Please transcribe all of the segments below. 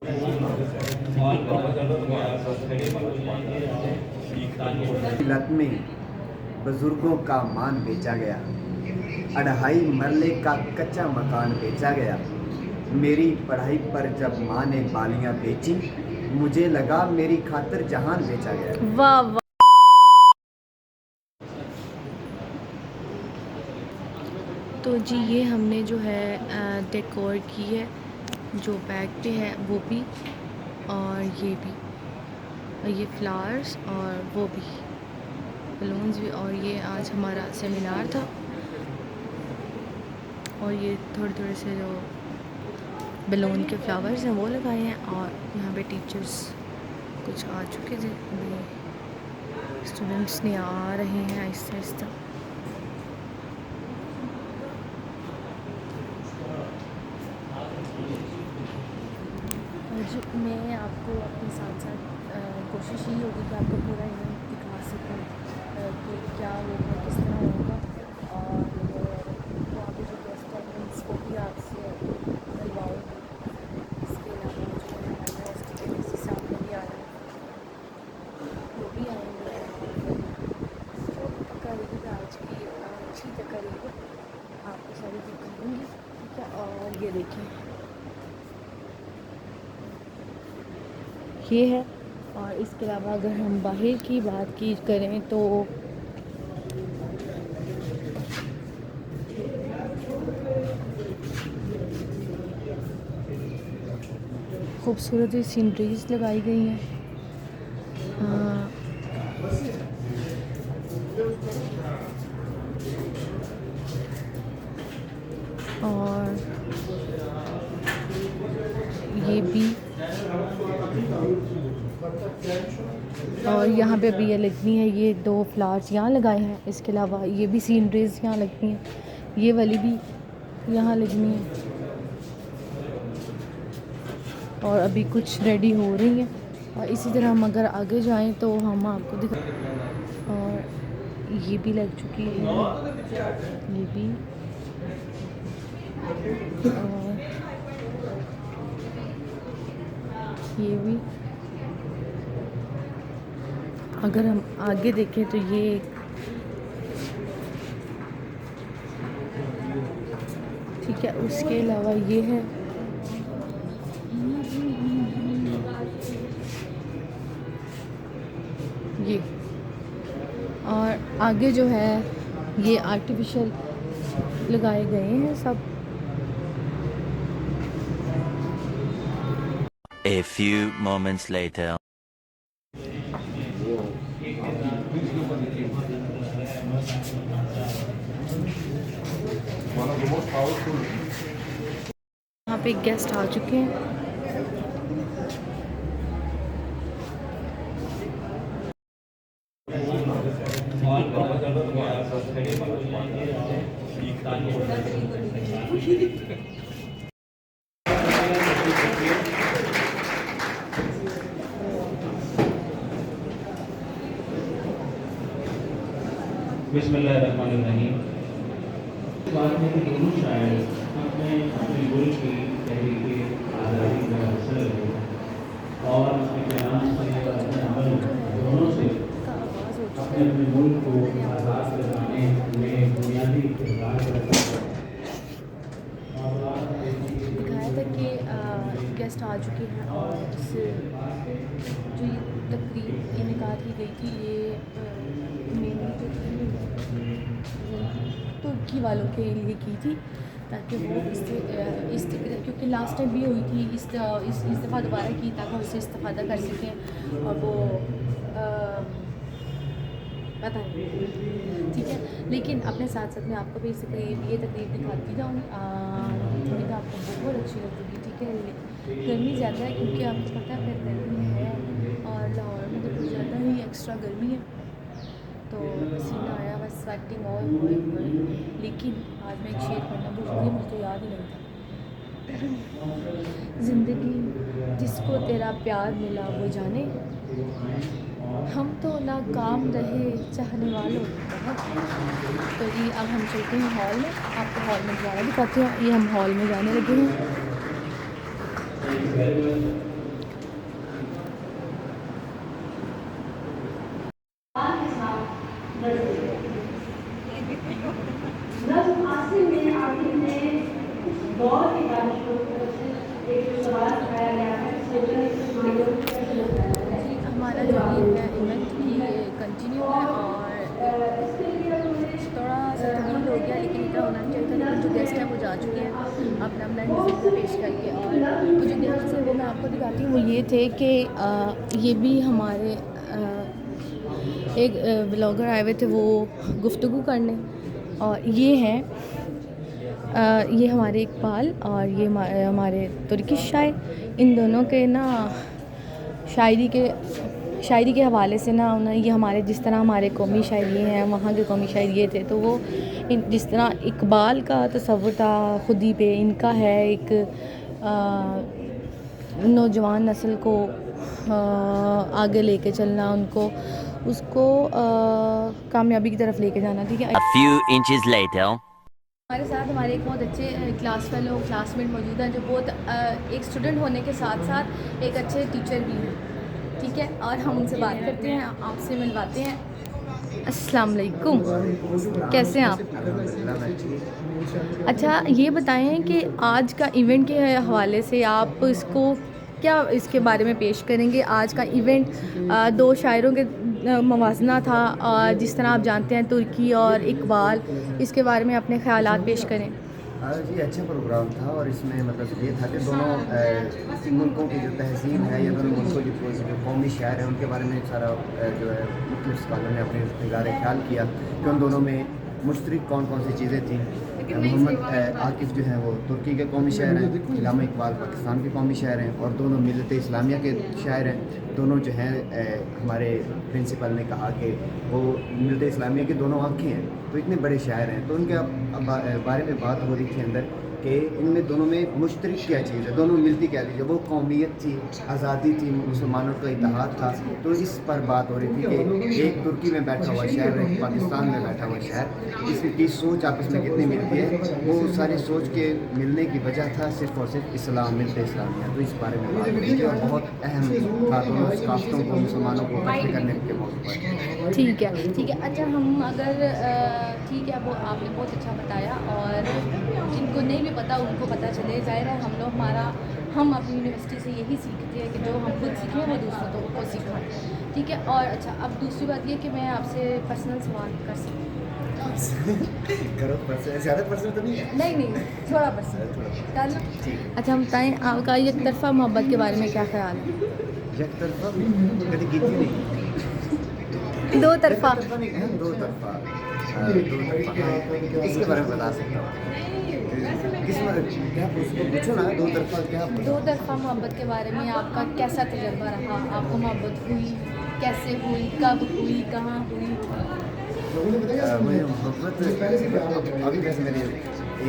लत में बुजुर्गों का मान बेचा गया, अढ़ाई मरले का कच्चा मकान बेचा गया। मेरी पढ़ाई पर जब माँ ने बालियाँ बेची, मुझे लगा मेरी खातिर जहान बेचा गया। वाह वाह। तो जी ये हमने जो है डेकोर की है, जो बैग पे है वो भी और ये भी, और ये फ्लावर्स और वो भी बलून्स भी, और ये आज हमारा सेमिनार था और ये थोड़े थोड़े से जो बलून के फ्लावर्स हैं वो लगाए हैं। और यहाँ पे टीचर्स कुछ आ चुके थे, अभी स्टूडेंट्स नहीं आ रहे हैं आहिस्ता आहिस्ता। मैं आपको अपने साथ साथ कोशिश ये होगी कि आपको पूरा इवेंट दिखा सकूँ कि क्या होगा, किस तरह होगा, और वहाँ पे जो गेस्ट ऑडियंस को भी आपसे मिलवाऊँगी। इसके अलावा जो हमारे स्टूडेंट्स जैसे सामने भी आ रहे हैं वो भी आएंगे। तो तकरीबन आज की अच्छी तकरीब आपको सारी दिखाऊँगी, ठीक है। और ये देखिए ये है। और इसके अलावा अगर हम बाहर की बात की करें तो खूबसूरत सीनरीज लगाई गई हैं। और ये भी, और यहाँ पे अभी ये लगनी है, ये दो फ्लावर्स यहाँ लगाए हैं। इसके अलावा ये भी सीनरीज यहाँ लगती हैं, ये वाली भी यहाँ लगनी है। और अभी कुछ रेडी हो रही हैं। और इसी तरह हम अगर आगे जाएं तो हम आपको दिखा, और ये भी लग चुकी है, ये भी, और ये भी। अगर हम आगे देखें तो ये ठीक है। उसके अलावा ये है, ये, और आगे जो है ये आर्टिफिशियल लगाए गए हैं सब। A few moments later. यहाँ पे गेस्ट आ चुके हैं। बिस्मिल्लाहिर्रहमानिर्रहीम। बात है कि दोनों शायर अपने अपने मुल्क की तहरीक आज़ादी का हासिल है और अपने कलाम से अपने अमल दोनों से अपने अपने मुल्क को आज़ाद करवाने में बुनियादी किरदार करता है। दिखाया था कि गेस्ट आ चुके हैं और इस जो ये तकरीब इनकार की गई थी, ये मेनली जो थी तुर्की वालों के लिए की थी, ताकि वो इससे क्योंकि लास्ट टाइम भी हुई थी, इस दफ़ा दोबारा की ताकि उससे इस्तेफादा कर सकें। और वो पता नहीं, ठीक है। लेकिन अपने साथ साथ में आपको भी ये तकरीब दिखाती जाऊँ, उम्मीद आपको बहुत अच्छी लगेगी, ठीक है। गर्मी ज़्यादा है क्योंकि आपको पता है फिर गर्मी है, और लाहौर में तो कुछ ज़्यादा ही एक्स्ट्रा गर्मी है, तो पसीना आया बस, स्वेटिंग और हुए। लेकिन आज मैं एक शेर पढ़ना भूल गई, मुझे तो याद ही नहीं था। ज़िंदगी जिसको तेरा प्यार मिला वो जाने, हम तो नाकाम रहे चाहने वालों बहुत। तो जी अब हम चलते हैं हॉल में, आपको हॉल में दोबारा दिखाते हैं। ये हम हॉल में जाने लगे हैं। Very much. नज़्म आसिम में आपने दौर के बारिश को एक सवाल उठाया गया है सोशल माइंड कैसे बताया है। जी हमारा जो ये है इवेंट ये कंटिन्यू है और इसके लिए उन्होंने थोड़ा सा तब्दील हो गया, लेकिन इतना होना चाहिए था। लेकिन जो गेस्ट हैं वो जा चुके हैं अपना अपना नज़रिया पेश करके, और वो जो गेस्ट हैं वो मैं आपको दिखाती हूँ। वो ये थे कि ये भी हमारे एक ब्लॉगर आए हुए थे वो गुफ्तगू करने, और ये हैं ये हमारे इकबाल और ये हमारे तुर्किश शायर। इन दोनों के ना शायरी के हवाले से ना उन्हें ये हमारे जिस तरह हमारे कौमी शायर ये हैं वहाँ के कौमी शायर ये थे, तो वो जिस तरह इकबाल का तसव्वुर था खुदी पे, इनका है एक नौजवान नस्ल को आगे लेके चलना, उनको उसको कामयाबी की तरफ लेके जाना। ठीक है, A few inches later. हमारे साथ हमारे एक बहुत अच्छे क्लास फेलो क्लासमेट मौजूद हैं जो बहुत एक स्टूडेंट होने के साथ साथ एक अच्छे टीचर भी हैं। ठीक है, और हम उनसे बात करते हैं, आपसे मिलवाते हैं। अस्सलाम वालेकुम, कैसे हैं आप? अल्हम्दुलिल्लाह मैं ठीक। अच्छा ये बताएं कि आज का इवेंट के हवाले से आप इसको क्या इसके बारे में पेश करेंगे? आज का इवेंट दो शायरों के मवाजना था, और जिस तरह आप जानते हैं तुर्की और इकबाल, इसके बारे में अपने ख़यालात पेश करें। जी अच्छा प्रोग्राम था, और इसमें मतलब ये था कि दोनों मुल्कों की जो तहजीब है या दोनों मुल्कों की जो कौमी शायर हैं उनके बारे में सारा जो है मुख्तलिफ स्कॉलर ने अपने निगार ख्याल किया कि उन दोनों में मुश्तरक कौन कौन सी चीज़ें थीं। मोहम्मद आकिफ़ जो हैं वो तुर्की के कौमी शायर हैं, अल्लामा इकबाल पाकिस्तान के कौमी शायर हैं, और दोनों मिलत इस्लामिया के शायर हैं। दोनों जो हैं हमारे प्रिंसिपल ने कहा कि वो मिलत इस्लामिया की दोनों आँखें हैं, तो इतने बड़े शायर हैं। तो उनके बारे में बात हो रही थी अंदर कि इनमें दोनों में मुश्तरक क्या चीज़ है, दोनों मिलती क्या चीज़ है। वो कौमियत थी, आज़ादी थी, मुसलमानों का इत्तेहाद था। तो इस पर बात हो रही थी कि एक तुर्की में बैठा हुआ शहर है, एक पाकिस्तान में बैठा हुआ शहर, इसकी सोच आपस में कितनी मिलती है। वो सारी सोच के मिलने की वजह था सिर्फ़ और सिर्फ इस्लाम, मिलते इस्लामिया। तो इस बारे में बात हो रही थी और बहुत अहम था दोनों काफ्तों को, मुसलमानों को इकट्ठे करने के मौके पर। ठीक है, ठीक है। अच्छा हम अगर ठीक है, वो आपने बहुत अच्छा बताया, और जिनको नहीं भी पता उनको पता चले। ज़ाहिर है हम अपनी यूनिवर्सिटी से यही सीखते हैं कि जो हम खुद सीखें वो दूसरों को सिखाएं। ठीक है, और अच्छा अब दूसरी बात ये कि मैं आपसे पर्सनल सवाल कर सकती हूँ? करो पर्सनल, ज़्यादा पर्सनल तो नहीं है। नहीं थोड़ा पर्सनल कर लो। अच्छा हम बताएं आपका एक तरफ़ा मोहब्बत के बारे में क्या ख्याल है? एक तरफा कभी कीती नहीं, दो तरफ़ा नहीं है, दो तरफा इसके बारे में बता सकता हूँ। किस क्या पूछो ना, दो तरफा क्या दो तरफ़ा मोहब्बत के बारे में आपका कैसा तजुर्बा रहा? आपको मोहब्बत हुई, कैसे हुई, कब हुई, कहाँ हुई? मुझे मोहब्बत अभी वैसे मेरे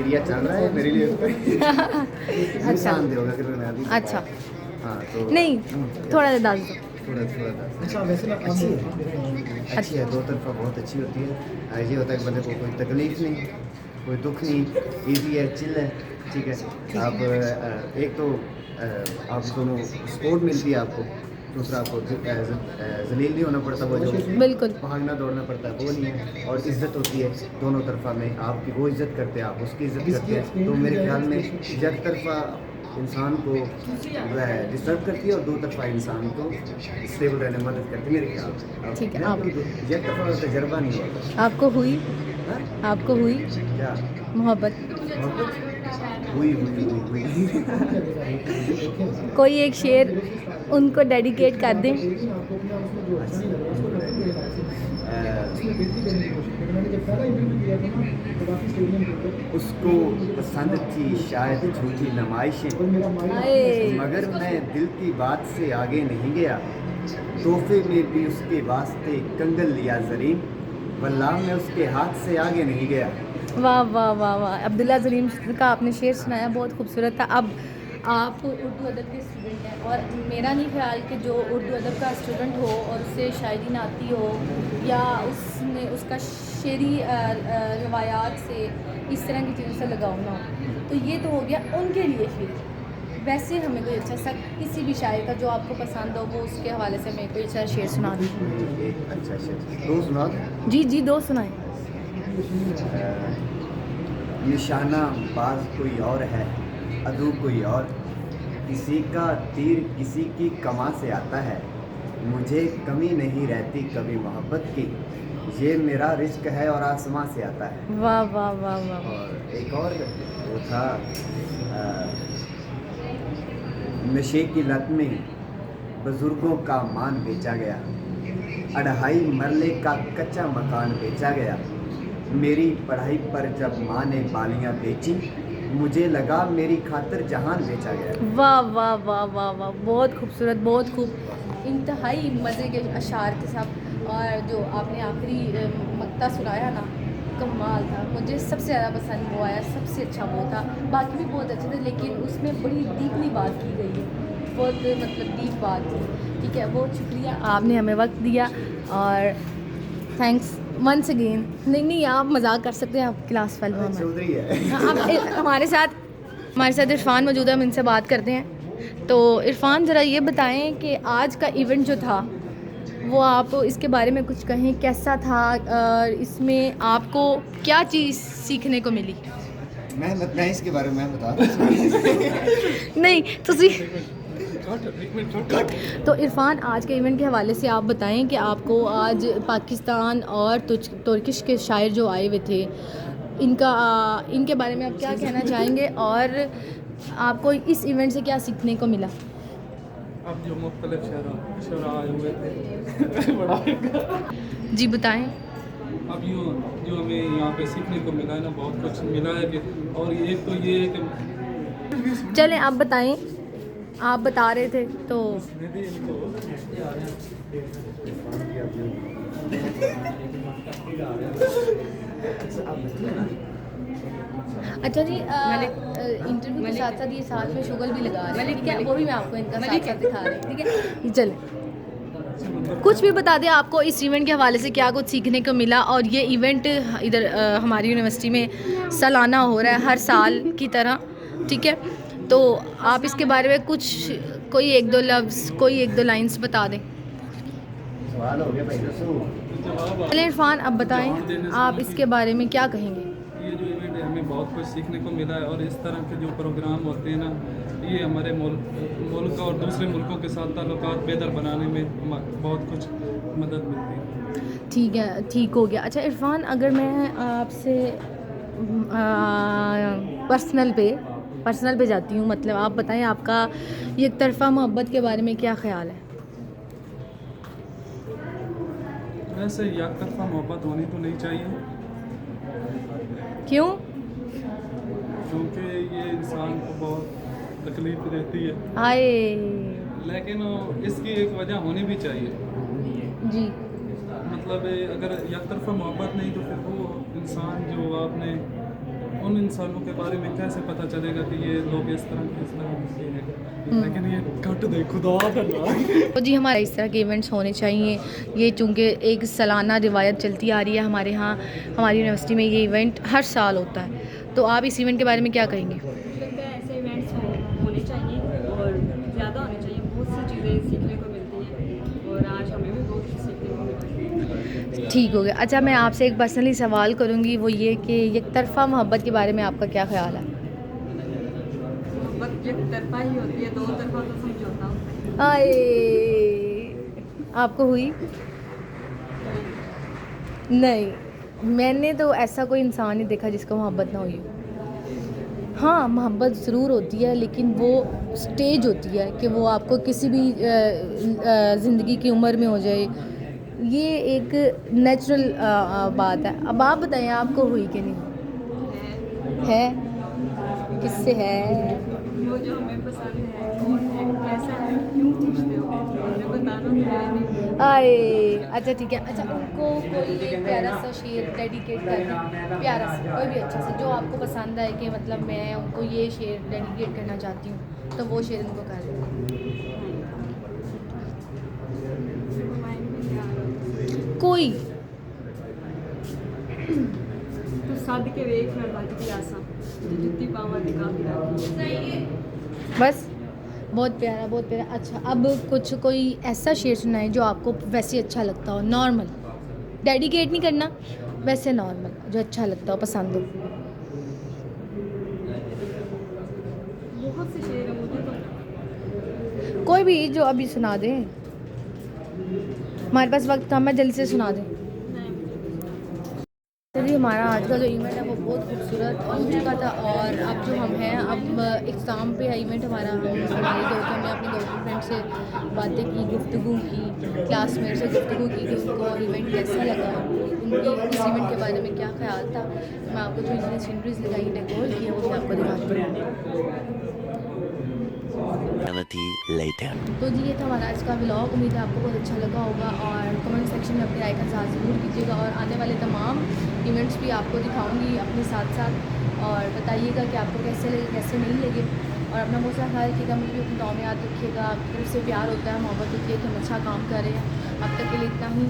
एरिया चल रहा है मेरे लिए नुकसान होगा कि मैं अभी अच्छा हाँ तो नहीं, थोड़ा दाल दो। थोड़ा अच्छा वैसे अच्छी है, दो तरफा बहुत अच्छी होती है। ये होता है कि बंदे को कोई तकलीफ नहीं, कोई दुख नहीं, इजी है, चिल है। ठीक है, आप एक तो आप दोनों सपोर्ट मिलती है आपको, दूसरा आपको जलील नहीं होना पड़ता, वो जो बिल्कुल भागना दौड़ना पड़ता है वो नहीं है, और इज़्ज़त होती है दोनों तरफा में। आपकी वो इज़्ज़त करते हैं, आप उसकी इज़्ज़त करते हैं। तो मेरे ख्याल में एक तरफा इंसान को वह डिस्टर्ब करती है और दो तरफा इंसान को स्टेबल रहने में मदद करती है मेरे ख्याल से। ठीक है, आप एक तरफा तजर्बा नहीं होता। आपको हुई? हाँ? आपको हुई क्या मोहब्बत? हुई कोई एक शेर उनको डेडिकेट कर दें। उसको पसंद थी शायद झूठी नुमाइशें, मगर मैं दिल की बात से आगे नहीं गया। तोहफे में भी उसके वास्ते कंगन लिया ज़रीन, वल्लाह मैं उसके हाथ से आगे नहीं गया। वाह वाह वाह वाह, अब्दुल्ला जरीम का आपने शेर सुनाया, बहुत खूबसूरत था। अब आप उर्दू अदब के स्टूडेंट हैं, और मेरा नहीं ख्याल कि जो उर्दू अदब का स्टूडेंट हो और उससे शायरी ना आती हो, या उसका शेरी रवायात से इस तरह की चीज़ों से लगाव ना हो, तो ये तो हो गया उनके लिए शेर। वैसे हमें कोई अच्छा सा किसी भी शायर का जो आपको पसंद हो वो उसके हवाले से हमें कोई अच्छा शेर सुना दें। एक अच्छा शेर दो सुना दो। जी जी, 2 सुनाएं। निशाना बाज कोई और है, अदू कोई और, किसी का तीर किसी की कमा से आता है, मुझे कमी नहीं रहती कभी मोहब्बत की, ये मेरा रिश्क है और आसमां से आता है। वाह वाह वाह वाह। और एक और वो था नशे की लत में बुजुर्गों का मान बेचा गया, 2.5 मरले का कच्चा मकान बेचा गया, मेरी पढ़ाई पर जब माँ ने बालियाँ बेची, मुझे लगा मेरी खातिर जहान बेचा गया। वाह वाह वाह वाह वाह, बहुत खूबसूरत, बहुत खूब, इंतहाई मज़े के अशार के साथ। और जो आपने आखिरी मक्ता सुनाया ना, कमाल था। मुझे सबसे ज़्यादा पसंद वो आया, सबसे अच्छा वो था। बाकी भी बहुत अच्छे थे लेकिन उसमें बड़ी डीपली बात की गई है, बहुत मतलब डीप बात थी। ठीक है, बहुत शुक्रिया, आपने हमें वक्त दिया और थैंक्स वंस अगेन। नहीं, आप मजाक कर सकते हैं, आप क्लास फेलो हैं। चौधरी है। हाँ, अब हमारे साथ इरफान मौजूद है, हम इनसे बात करते हैं। तो इरफान, ज़रा ये बताएं कि आज का इवेंट जो था वो आप इसके बारे में कुछ कहें, कैसा था और इसमें आपको क्या चीज़ सीखने को मिली? मैं इसके बारे में बता रहा नहीं तो इरफान, आज के इवेंट के हवाले से आप बताएं कि आपको आज पाकिस्तान और तुर्किश के शायर जो आए हुए थे इनके बारे में आप क्या कहना चाहेंगे और आपको इस इवेंट से क्या सीखने को मिला? अब जो मुख्तलिफ शरा आए हुए थे बड़ा जी बताएं। अब जो हमें यहाँ पे सीखने को मिला है ना, बहुत कुछ मिला है कि, और एक तो ये है कि चलें आप बताएं, आप बता रहे थे तो अच्छा जी, इंटरव्यू के साथ साथ ये साथ में शुगर भी लगा रहे हैं, ठीक है, वो भी मैं आपको इनका साथ साथ दिखा रही हूँ, ठीक है। चलें, कुछ भी बता दें आपको इस इवेंट के हवाले से क्या कुछ सीखने को मिला। और ये इवेंट इधर हमारी यूनिवर्सिटी में सालाना हो रहा है हर साल की तरह, ठीक है। तो आप इसके बारे में कुछ कोई 1-2 लफ्ज़, कोई 1-2 लाइन्स बता दें। सवाल हो गया भाई दोस्तों। चलें इरफान, अब बताएं आप इसके बारे में क्या कहेंगे? ये जो इवेंट है हमें बहुत कुछ सीखने को मिला है, और इस तरह के जो प्रोग्राम होते हैं ना, ये हमारे मुल्क और दूसरे मुल्कों के साथ ताल्लुकात बेहतर बनाने में बहुत कुछ मदद मिलती है। ठीक है, ठीक हो गया। अच्छा इरफान, अगर मैं आपसे पर्सनल पे जाती हूँ, मतलब आप बताएं आपका एक तरफ़ा मोहब्बत के बारे में क्या ख़्याल है? वैसे एक तरफा मोहब्बत होनी तो नहीं चाहिए, क्यों? क्योंकि ये इंसान को बहुत तकलीफ रहती है, आए लेकिन इसकी एक वजह होनी भी चाहिए। जी, मतलब अगर एक तरफा मोहब्बत नहीं तो फिर वो इंसान जो आपने उन इंसानों के बारे में कैसे पता चलेगा कि ये लोग इस तरह के हैं, लेकिन ये कट दे खुदा का। तो जी हमारे इस तरह के इवेंट्स होने चाहिए। ये चूँकि एक सालाना रिवायत चलती आ रही है हमारे यहाँ, हमारी यूनिवर्सिटी में ये इवेंट हर साल होता है। तो आप इस इवेंट के बारे में क्या कहेंगे? लगता है ऐसे इवेंट्स होने चाहिए और ज़्यादा होने चाहिए, बहुत सी चीज़ें सीखने को मिलती हैं और आज हमें भी बहुत कुछ सीखने को मिला। ठीक हो गया। अच्छा, मैं आपसे एक पर्सनली सवाल करूँगी, वो ये कि एक तरफ़ा मोहब्बत के बारे में आपका क्या ख़्याल है? मोहब्बत एक तरफा ही होती है, 2 तरफा तो समझौता होता है। आए, आपको हुई? नहीं, मैंने तो ऐसा कोई इंसान नहीं देखा जिसको मोहब्बत ना हुई हो। हाँ, मोहब्बत ज़रूर होती है, लेकिन वो स्टेज होती है कि वो आपको किसी भी ज़िंदगी की उम्र में हो जाए, ये एक नेचुरल बात है। अब आप बताएं आपको हुई कि नहीं? है? किससे है? वो जो हमें पसंद है, कौन है, कैसा है, क्यों पूछते हो, हमें बताना तो है नहीं। आए, अच्छा ठीक है। अच्छा, उनको कोई एक प्यारा सा शेर डेडिकेट करना, प्यारा सा कोई भी अच्छा सा जो आपको पसंद आए कि मतलब मैं उनको ये शेर डेडिकेट करना चाहती हूँ, तो वो शेर उनको कर दें कोई। तो सद के वेख मैं बच गई आसा, जुत्ती पावा दिखा बस बहुत प्यारा, बहुत प्यारा। अच्छा, अब कुछ कोई ऐसा शेर सुनाए जो आपको वैसे अच्छा लगता हो, नॉर्मल, डेडिकेट नहीं करना, वैसे नॉर्मल जो अच्छा लगता हो, पसंद हो। बहुत से शेर हैं मुझे तो। कोई भी जो अभी सुना दें, हमारे पास वक्त कम है, जल्दी से सुना दें। चलिए, हमारा आज का जो इवेंट है वो बहुत खूबसूरत हो चुका था, और अब जो हम हैं, अब एग्ज़ाम पे इवेंट हमारा, हमने अपने गर्लफ्रेंड से बातें की, गुफ्तगू की, क्लासमेट से गुफ्तगू की कि उनको इवेंट कैसा लगा, उनकी इस इवेंट के बारे में क्या ख्याल था। मैं आपको जो इन्होंने सीनरीज लगाई, डेकोर किया, वो भी आपको दिखाती हूँ। Later. तो जी, ये था हमारा आज का व्लॉग। उम्मीद है आपको बहुत अच्छा लगा होगा, और कमेंट सेक्शन में अपनी राय का इज़हार ज़रूर कीजिएगा, और आने वाले तमाम इवेंट्स भी आपको दिखाऊंगी अपने साथ साथ, और बताइएगा कि आपको कैसे लगे, कैसे नहीं लगे, और अपना बहुत सारा ख्याल रखिएगा, मुझे भी अपनी दुआ में याद रखिएगा। आपकी तरफ से प्यार होता है, मोहब्बत होती है कि हम अच्छा काम कर रहे हैं। अब तक के लिए इतना ही।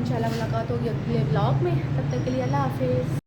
इंशाल्लाह मुलाकात होगी अगले व्लॉग में, तब तक के लिए अल्लाह हाफिज़।